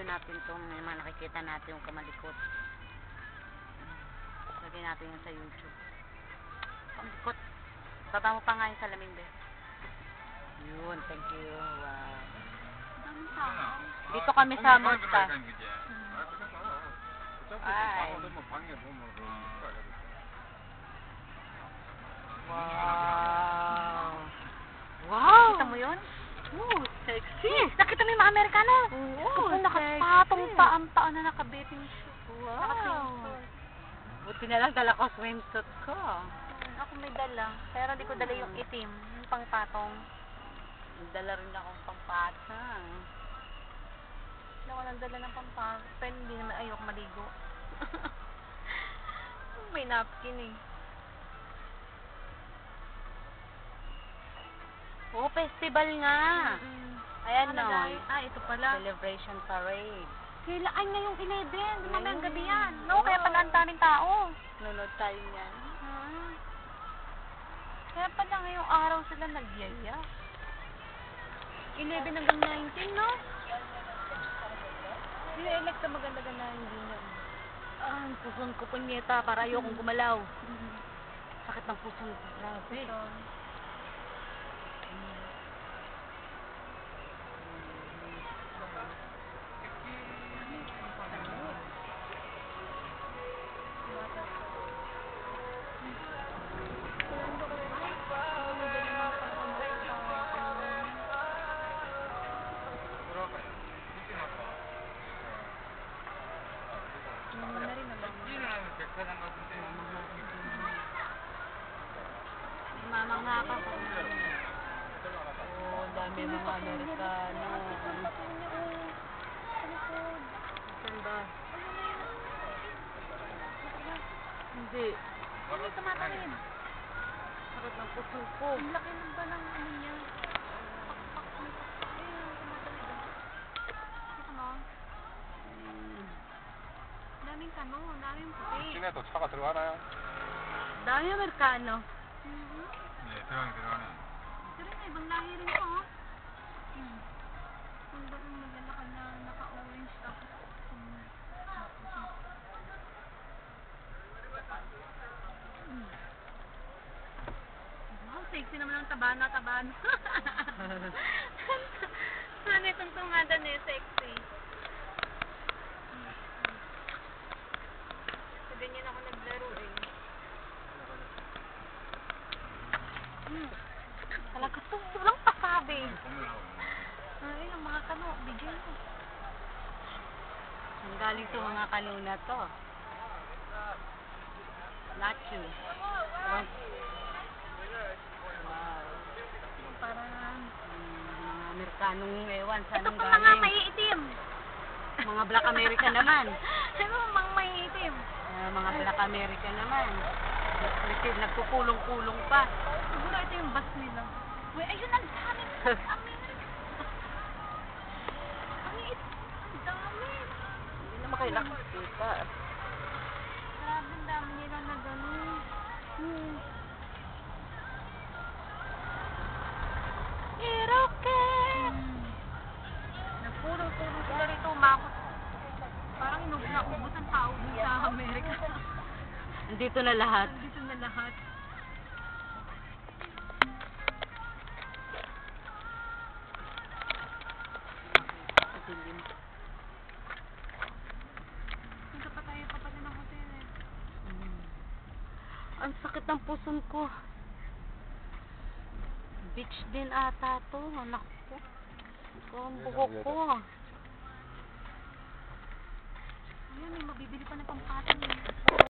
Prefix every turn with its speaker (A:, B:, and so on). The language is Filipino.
A: video natin itong mga nakikita natin yung kamalikot. Lagay natin yan sa YouTube. Kamalikot. Baba mo pa nga yung salamin, be. Yun, thank you. Wow. Dito kami sa Morta. Ay. Wow. Wow. Kita mo yun?
B: Oh, sexy.
A: Nakita mo yung mga Amerikano?
B: Oo,
A: nakapatong pa ang paa na nakabiting siya.
B: Wow.
A: Buti na lang dala ko swimsuit ko.
B: Ako may dala, pero di ko dala yung itim, yung pangpatong.
A: Dala rin akong pangpatang.
B: Hindi ako nagdala ng pangpatong, pero hindi naman ayoko maligo. May napkin eh.
A: Oo, festival nga. Ayan
B: Ano,
A: no.
B: guys? Ito pala.
A: Celebration parade.
B: Ay, ngayong 11. Mamayang gabi yan.
A: Oo.
B: No, kaya pala ang daming tao.
A: Nunod tayo niyan.
B: Kaya pala ngayong araw sila nagyaya. 11 hanggang 19, no? Nila-elect na maganda-ganda hindi niya.
A: Ang puson ko punyeta para ayokong gumalaw. Sakit ng puson ko. Grabe. Mamangha ka po. Oh, dami mga Amerikano. Ganda. Hindi.
B: Ano yung tumatalim?
A: Sakit ng puso ko.
B: Ang laki ng ba ng ano niya? Pakpak. Ayun, tumatalim. Kita mo? Daming tanong, daming puti.
C: 시내도 차가 들어가나요?
A: Dami Amerikano.
C: 네, 들어가네.
B: Pero may ibang lahi rin po. Kung ba yung maglalakad na naka-orange tapos wow, sexy naman ang tabana. Ano itong tungadan eh, sexy. So, ganyan ako naglaro eh. Talaga to, walang pasabi. Ay, ang mga kano, bigyan mo.
A: Ang galing sa mga kanuna to. Nacho. Wow.
B: Parang
A: Mga Amerikanong ewan.
B: ito
A: Saan
B: pa
A: ang
B: mga
A: galing?
B: maiitim.
A: Mga Black American naman.
B: Ano mga maiitim?
A: Mga Black American naman. Nagpupulong-pulong pa.
B: Siguro ito yung bus nila. Uy, ayun, ang dami. Ang dami.
A: Hindi naman kayo nakikita.
B: Grabe, ang dami nila na gano'n.
A: Iroquois!
B: Nagpulong-pulong sila rito, umakot. Parang naubos ang tao dun sa Amerika.
A: Andito na lahat.
B: Nandito na lahat.
A: Madilim.
B: Punta pa tayo kapatid ng hotel eh.
A: Ang sakit ng puson ko. Beach din ata to. Anak ko. Ang buhok ko.
B: Ayan, may mabibili pa na pampatong eh.